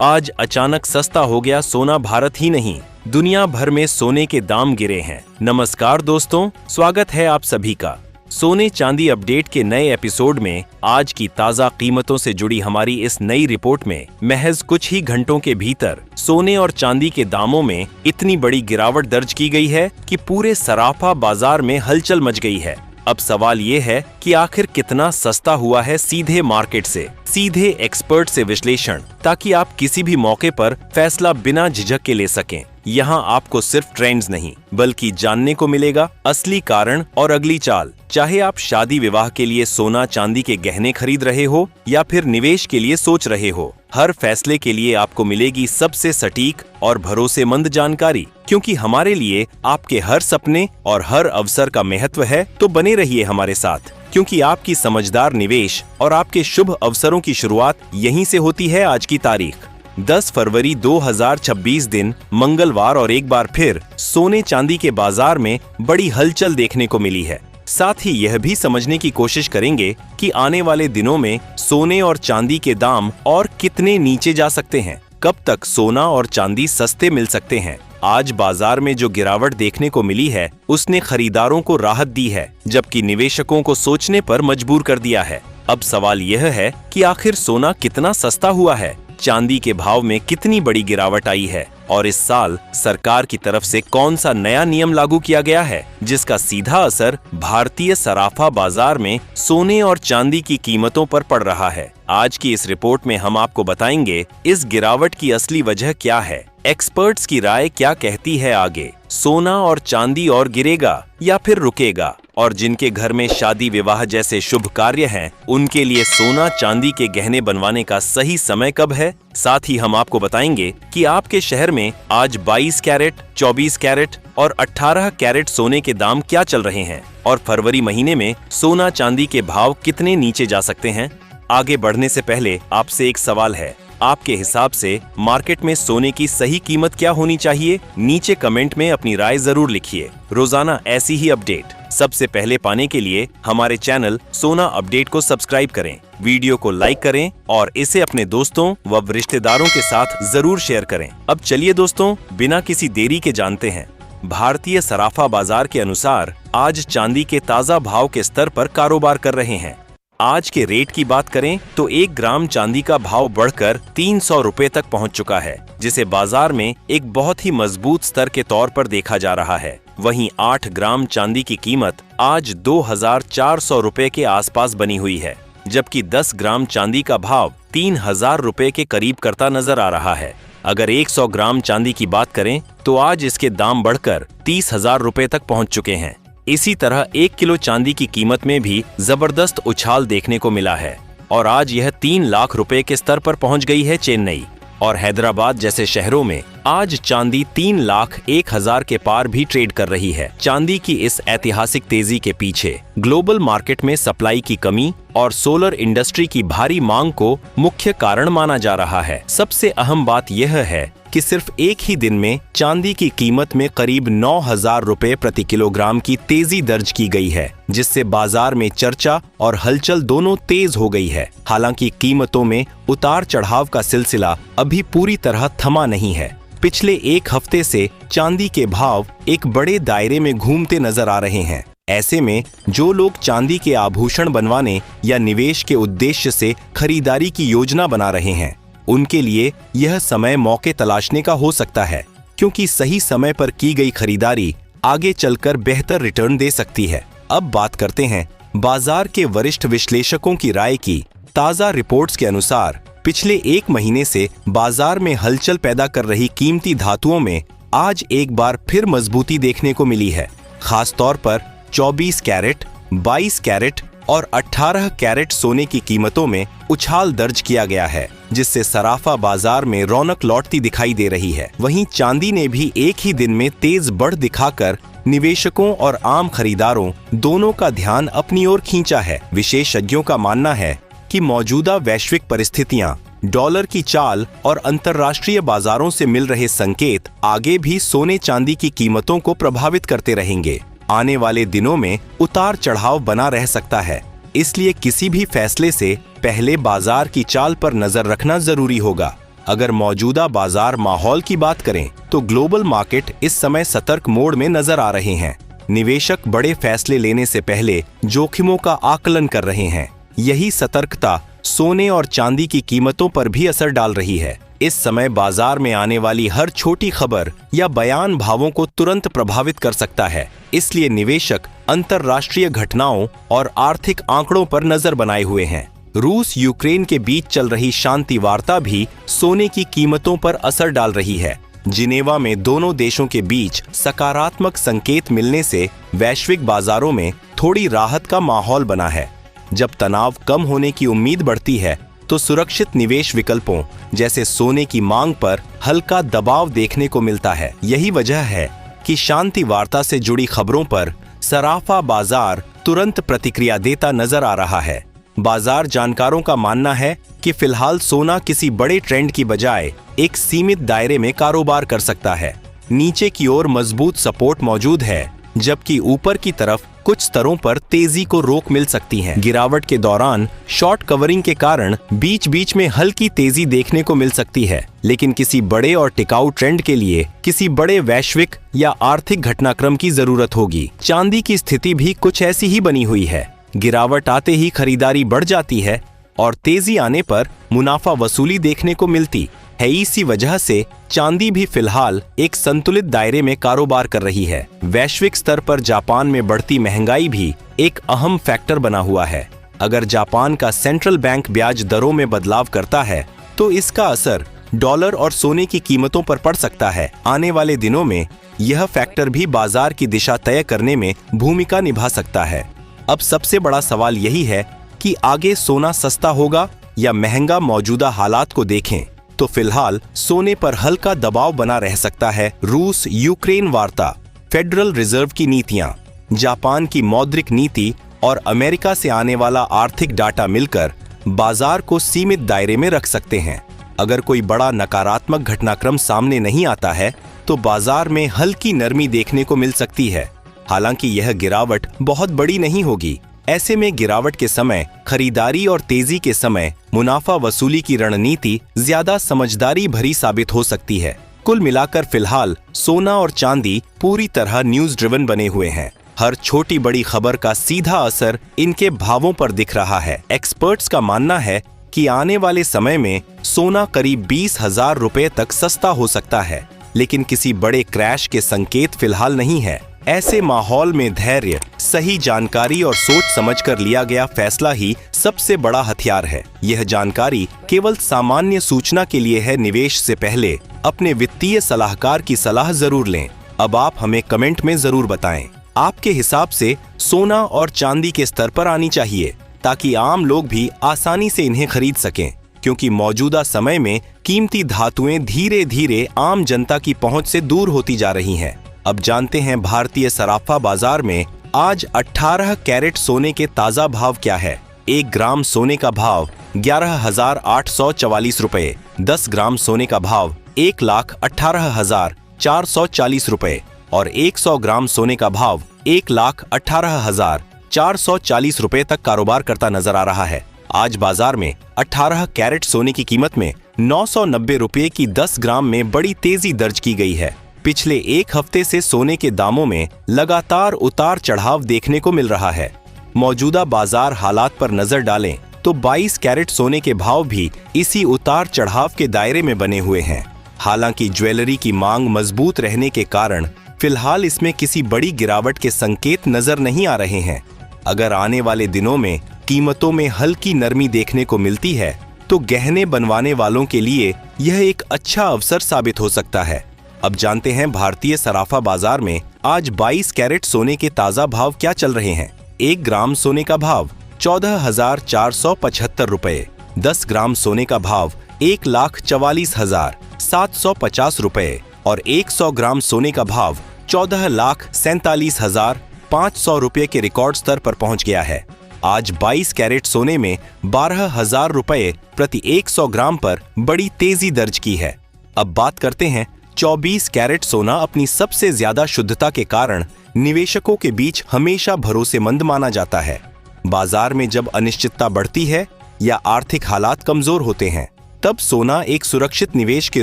आज अचानक सस्ता हो गया सोना। भारत ही नहीं, दुनिया भर में सोने के दाम गिरे हैं। नमस्कार दोस्तों, स्वागत है आप सभी का सोने चांदी अपडेट के नए एपिसोड में। आज की ताजा कीमतों से जुड़ी हमारी इस नई रिपोर्ट में महज कुछ ही घंटों के भीतर सोने और चांदी के दामों में इतनी बड़ी गिरावट दर्ज की गई है कि पूरे सराफा बाजार में हलचल मच गई है। अब सवाल ये है कि आखिर कितना सस्ता हुआ है सीधे मार्केट से, सीधे एक्सपर्ट से विश्लेषण, ताकि आप किसी भी मौके पर फैसला बिना झिझक के ले सकें। यहाँ आपको सिर्फ ट्रेंड्स नहीं बल्कि जानने को मिलेगा असली कारण और अगली चाल। चाहे आप शादी विवाह के लिए सोना चांदी के गहने खरीद रहे हो या फिर निवेश के लिए सोच रहे हो, हर फैसले के लिए आपको मिलेगी सबसे सटीक और भरोसेमंद जानकारी। क्योंकि हमारे लिए आपके हर सपने और हर अवसर का महत्व है, तो बने रहिए हमारे साथ, क्योंकि आपकी समझदार निवेश और आपके शुभ अवसरों की शुरुआत यहीं से होती है। आज की तारीख 10 फरवरी 2026 दिन मंगलवार, और एक बार फिर सोने चांदी के बाजार में बड़ी हलचल देखने को मिली है। साथ ही यह भी समझने की कोशिश करेंगे कि आने वाले दिनों में सोने और चांदी के दाम और कितने नीचे जा सकते हैं, कब तक सोना और चांदी सस्ते मिल सकते हैं। आज बाजार में जो गिरावट देखने को मिली है, उसने खरीदारों को राहत दी है, जबकि निवेशकों को सोचने पर मजबूर कर दिया है। अब सवाल यह है कि आखिर सोना कितना सस्ता हुआ है, चांदी के भाव में कितनी बड़ी गिरावट आई है, और इस साल सरकार की तरफ से कौन सा नया नियम लागू किया गया है जिसका सीधा असर भारतीय सराफा बाजार में सोने और चांदी की कीमतों पर पड़ रहा है। आज की इस रिपोर्ट में हम आपको बताएंगे इस गिरावट की असली वजह क्या है, एक्सपर्ट्स की राय क्या कहती है, आगे सोना और चांदी और गिरेगा या फिर रुकेगा, और जिनके घर में शादी विवाह जैसे शुभ कार्य हैं, उनके लिए सोना चांदी के गहने बनवाने का सही समय कब है। साथ ही हम आपको बताएंगे कि आपके शहर में आज 22 कैरेट, 24 कैरेट और 18 कैरेट सोने के दाम क्या चल रहे हैं, और फरवरी महीने में सोना चांदी के भाव कितने नीचे जा सकते हैं। आगे बढ़ने से पहले आपसे एक सवाल है, आपके हिसाब से मार्केट में सोने की सही कीमत क्या होनी चाहिए? नीचे कमेंट में अपनी राय जरूर लिखिए। रोजाना ऐसी ही अपडेट सबसे पहले पाने के लिए हमारे चैनल सोना अपडेट को सब्सक्राइब करें, वीडियो को लाइक करें और इसे अपने दोस्तों व रिश्तेदारों के साथ जरूर शेयर करें। अब चलिए दोस्तों, बिना किसी देरी के जानते हैं भारतीय सराफा बाजार के अनुसार आज चांदी के ताजा भाव के स्तर पर कारोबार कर रहे हैं। आज के रेट की बात करें तो 1 ग्राम चांदी का भाव बढ़कर 300 रुपए तक पहुंच चुका है, जिसे बाजार में एक बहुत ही मजबूत स्तर के तौर पर देखा जा रहा है। वहीं 8 ग्राम चांदी की कीमत आज 2400 रुपए के आसपास बनी हुई है, जबकि 10 ग्राम चांदी का भाव 3000 रुपए के करीब करता नजर आ रहा है। अगर 100 ग्राम चांदी की बात करें तो आज इसके दाम बढ़कर 30,000 रुपए तक पहुंच चुके हैं। इसी तरह 1 किलो चांदी की कीमत में भी जबरदस्त उछाल देखने को मिला है, और आज यह 3 लाख रुपए के स्तर पर पहुंच गई है। चेन्नई और हैदराबाद जैसे शहरों में आज चांदी 3,01,000 के पार भी ट्रेड कर रही है। चांदी की इस ऐतिहासिक तेजी के पीछे ग्लोबल मार्केट में सप्लाई की कमी और सोलर इंडस्ट्री की भारी मांग को मुख्य कारण माना जा रहा है। सबसे अहम बात यह है कि सिर्फ एक ही दिन में चांदी की कीमत में करीब 9,000 रुपए प्रति किलोग्राम की तेजी दर्ज की गई है, जिससे बाजार में चर्चा और हलचल दोनों तेज हो गई है। हालांकि कीमतों में उतार चढ़ाव का सिलसिला अभी पूरी तरह थमा नहीं है। पिछले एक हफ्ते से चांदी के भाव एक बड़े दायरे में घूमते नजर आ रहे हैं। ऐसे में जो लोग चांदी के आभूषण बनवाने या निवेश के उद्देश्य से खरीदारी की योजना बना रहे हैं, उनके लिए यह समय मौके तलाशने का हो सकता है, क्योंकि सही समय पर की गई खरीदारी आगे चलकर बेहतर रिटर्न दे सकती है। अब बात करते हैं बाजार के वरिष्ठ विश्लेषकों की राय की। ताजा रिपोर्ट्स के अनुसार पिछले एक महीने से बाजार में हलचल पैदा कर रही कीमती धातुओं में आज एक बार फिर मजबूती देखने को मिली है। खास तौर पर 24 कैरेट, 22 कैरेट और 18 कैरेट सोने की कीमतों में उछाल दर्ज किया गया है, जिससे सराफा बाजार में रौनक लौटती दिखाई दे रही है। वहीं चांदी ने भी एक ही दिन में तेज बढ़ दिखाकर निवेशकों और आम खरीदारों दोनों का ध्यान अपनी ओर खींचा है। विशेषज्ञों का मानना है कि मौजूदा वैश्विक परिस्थितियां, डॉलर की चाल और अंतर्राष्ट्रीय बाजारों से मिल रहे संकेत आगे भी सोने चांदी की कीमतों को प्रभावित करते रहेंगे। आने वाले दिनों में उतार चढ़ाव बना रह सकता है, इसलिए किसी भी फैसले से पहले बाजार की चाल पर नजर रखना जरूरी होगा। अगर मौजूदा बाजार माहौल की बात करें तो ग्लोबल मार्केट इस समय सतर्क मोड में नजर आ रहे हैं। निवेशक बड़े फैसले लेने से पहले जोखिमों का आकलन कर रहे हैं। यही सतर्कता सोने और चांदी की कीमतों पर भी असर डाल रही है। इस समय बाजार में आने वाली हर छोटी खबर या बयान भावों को तुरंत प्रभावित कर सकता है। इसलिए निवेशक अंतर्राष्ट्रीय घटनाओं और आर्थिक आंकड़ों पर नजर बनाए हुए हैं। रूस यूक्रेन के बीच चल रही शांति वार्ता भी सोने की कीमतों पर असर डाल रही है। जिनेवा में दोनों देशों के बीच सकारात्मक संकेत मिलने से वैश्विक बाजारों में थोड़ी राहत का माहौल बना है। जब तनाव कम होने की उम्मीद बढ़ती है तो सुरक्षित निवेश विकल्पों जैसे सोने की मांग पर हल्का दबाव देखने को मिलता है। यही वजह है कि शांति वार्ता से जुड़ी खबरों पर सराफा बाजार तुरंत प्रतिक्रिया देता नजर आ रहा है। बाजार जानकारों का मानना है कि फिलहाल सोना किसी बड़े ट्रेंड की बजाय एक सीमित दायरे में कारोबार कर सकता है। नीचे की ओर मजबूत सपोर्ट मौजूद है, जबकि ऊपर की तरफ कुछ स्तरों पर तेजी को रोक मिल सकती है। गिरावट के दौरान शॉर्ट कवरिंग के कारण बीच बीच में हल्की तेजी देखने को मिल सकती है, लेकिन किसी बड़े और टिकाऊ ट्रेंड के लिए किसी बड़े वैश्विक या आर्थिक घटनाक्रम की जरूरत होगी। चांदी की स्थिति भी कुछ ऐसी ही बनी हुई है। गिरावट आते ही खरीदारी बढ़ जाती है और तेजी आने पर मुनाफा वसूली देखने को मिलती है। इसी वजह से चांदी भी फिलहाल एक संतुलित दायरे में कारोबार कर रही है। वैश्विक स्तर पर जापान में बढ़ती महंगाई भी एक अहम फैक्टर बना हुआ है। अगर जापान का सेंट्रल बैंक ब्याज दरों में बदलाव करता है तो इसका असर डॉलर और सोने की कीमतों पर पड़ सकता है। आने वाले दिनों में यह फैक्टर भी बाजार की दिशा तय करने में भूमिका निभा सकता है। अब सबसे बड़ा सवाल यही है कि आगे सोना सस्ता होगा या महंगा। मौजूदा हालात को देखें तो फिलहाल सोने पर हल्का दबाव बना रह सकता है। रूस यूक्रेन वार्ता, फेडरल रिजर्व की नीतियां, जापान की मौद्रिक नीति और अमेरिका से आने वाला आर्थिक डाटा मिलकर बाजार को सीमित दायरे में रख सकते हैं। अगर कोई बड़ा नकारात्मक घटनाक्रम सामने नहीं आता है तो बाजार में हल्की नरमी देखने को मिल सकती है। हालांकि यह गिरावट बहुत बड़ी नहीं होगी। ऐसे में गिरावट के समय खरीदारी और तेजी के समय मुनाफा वसूली की रणनीति ज्यादा समझदारी भरी साबित हो सकती है। कुल मिलाकर फिलहाल सोना और चांदी पूरी तरह न्यूज ड्रिवन बने हुए हैं। हर छोटी बड़ी खबर का सीधा असर इनके भावों पर दिख रहा है। एक्सपर्ट्स का मानना है कि आने वाले समय में सोना करीब 20,000 रुपए तक सस्ता हो सकता है, लेकिन किसी बड़े क्रैश के संकेत फिलहाल नहीं है। ऐसे माहौल में धैर्य, सही जानकारी और सोच समझकर लिया गया फैसला ही सबसे बड़ा हथियार है। यह जानकारी केवल सामान्य सूचना के लिए है। निवेश से पहले अपने वित्तीय सलाहकार की सलाह जरूर लें। अब आप हमें कमेंट में जरूर बताएं, आपके हिसाब से सोना और चांदी के स्तर पर आनी चाहिए ताकि आम लोग भी आसानी से इन्हें खरीद सकें, क्योंकि मौजूदा समय में कीमती धातुएं धीरे धीरे आम जनता की पहुंच से दूर होती जा रही हैं। अब जानते हैं भारतीय सराफा बाजार में आज 18 कैरेट सोने के ताजा भाव क्या है। 1 ग्राम सोने का भाव 11,844 रुपए, 10 ग्राम सोने का भाव 1,18,440 रुपए और 100 ग्राम सोने का भाव 1,18,440 रुपए तक कारोबार करता नजर आ रहा है। आज बाजार में 18 कैरेट सोने की कीमत में 990 रुपए की 10 ग्राम में बड़ी तेजी दर्ज की गई है। पिछले एक हफ्ते से सोने के दामों में लगातार उतार चढ़ाव देखने को मिल रहा है। मौजूदा बाजार हालात पर नजर डालें तो 22 कैरेट सोने के भाव भी इसी उतार चढ़ाव के दायरे में बने हुए हैं। हालांकि ज्वेलरी की मांग मजबूत रहने के कारण फिलहाल इसमें किसी बड़ी गिरावट के संकेत नजर नहीं आ रहे हैं। अगर आने वाले दिनों में कीमतों में हल्की नरमी देखने को मिलती है तो गहने बनवाने वालों के लिए यह एक अच्छा अवसर साबित हो सकता है। अब जानते हैं भारतीय सराफा बाजार में आज 22 कैरेट सोने के ताजा भाव क्या चल रहे हैं। 1 ग्राम सोने का भाव 14,475 रुपए, 10 ग्राम सोने का भाव 1,44,750 रुपए और 100 ग्राम सोने का भाव 14,47,500 रुपए के रिकॉर्ड स्तर पर पहुंच गया है। आज 22 कैरेट सोने में 12,000 रुपए प्रति 100 ग्राम पर बड़ी तेजी दर्ज की है। अब बात करते हैं 24 कैरेट सोना अपनी सबसे ज्यादा शुद्धता के कारण निवेशकों के बीच हमेशा भरोसेमंद माना जाता है। बाजार में जब अनिश्चितता बढ़ती है या आर्थिक हालात कमजोर होते हैं तब सोना एक सुरक्षित निवेश के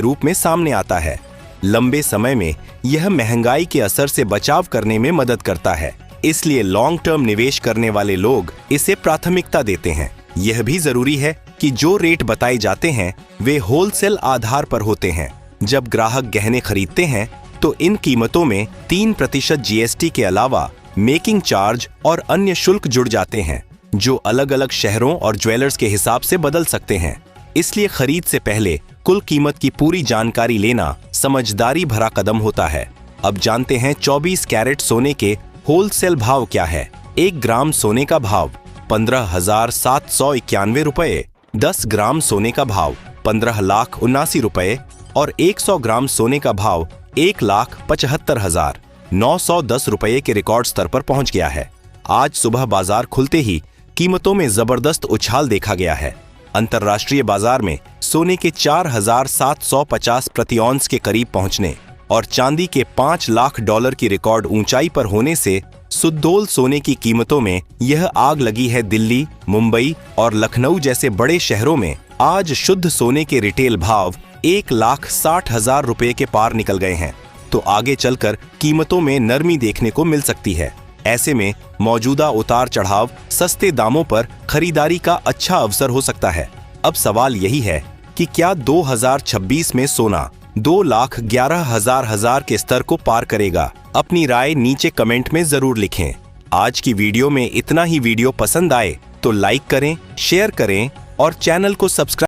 रूप में सामने आता है। लंबे समय में यह महंगाई के असर से बचाव करने में मदद करता है, इसलिए लॉन्ग टर्म निवेश करने वाले लोग इसे प्राथमिकता देते हैं। यह भी जरूरी है कि जो रेट बताए जाते हैं वे होलसेल आधार पर होते हैं। जब ग्राहक गहने खरीदते हैं तो इन कीमतों में 3% जीएसटी के अलावा मेकिंग चार्ज और अन्य शुल्क जुड़ जाते हैं, जो अलग अलग शहरों और ज्वेलर्स के हिसाब से बदल सकते हैं। इसलिए खरीद से पहले कुल कीमत की पूरी जानकारी लेना समझदारी भरा कदम होता है। अब जानते हैं 24 कैरेट सोने के होलसेल भाव क्या है। 1 ग्राम सोने का भाव 15,791 रुपए, 10 ग्राम सोने का भाव 15,79,000 रुपए और 100 ग्राम सोने का भाव 1,75,910 रुपए के रिकॉर्ड स्तर पर पहुंच गया है। आज सुबह बाजार खुलते ही कीमतों में जबरदस्त उछाल देखा गया है। अंतर्राष्ट्रीय बाजार में सोने के 4,750 प्रति औंस के करीब पहुंचने और चांदी के $5 लाख की रिकॉर्ड ऊंचाई पर होने से सुद्दोल सोने की कीमतों में यह आग लगी है। दिल्ली, मुंबई और लखनऊ जैसे बड़े शहरों में आज शुद्ध सोने के रिटेल भाव 1,60,000 रुपए के पार निकल गए हैं, तो आगे चलकर कीमतों में नरमी देखने को मिल सकती है। ऐसे में मौजूदा उतार चढ़ाव सस्ते दामों पर खरीदारी का अच्छा अवसर हो सकता है। अब सवाल यही है कि क्या 2026 में सोना 2,11,000 के स्तर को पार करेगा? अपनी राय नीचे कमेंट में जरूर लिखें। आज की वीडियो में इतना ही। वीडियो पसंद आए तो लाइक करें, शेयर करें और चैनल को सब्सक्राइब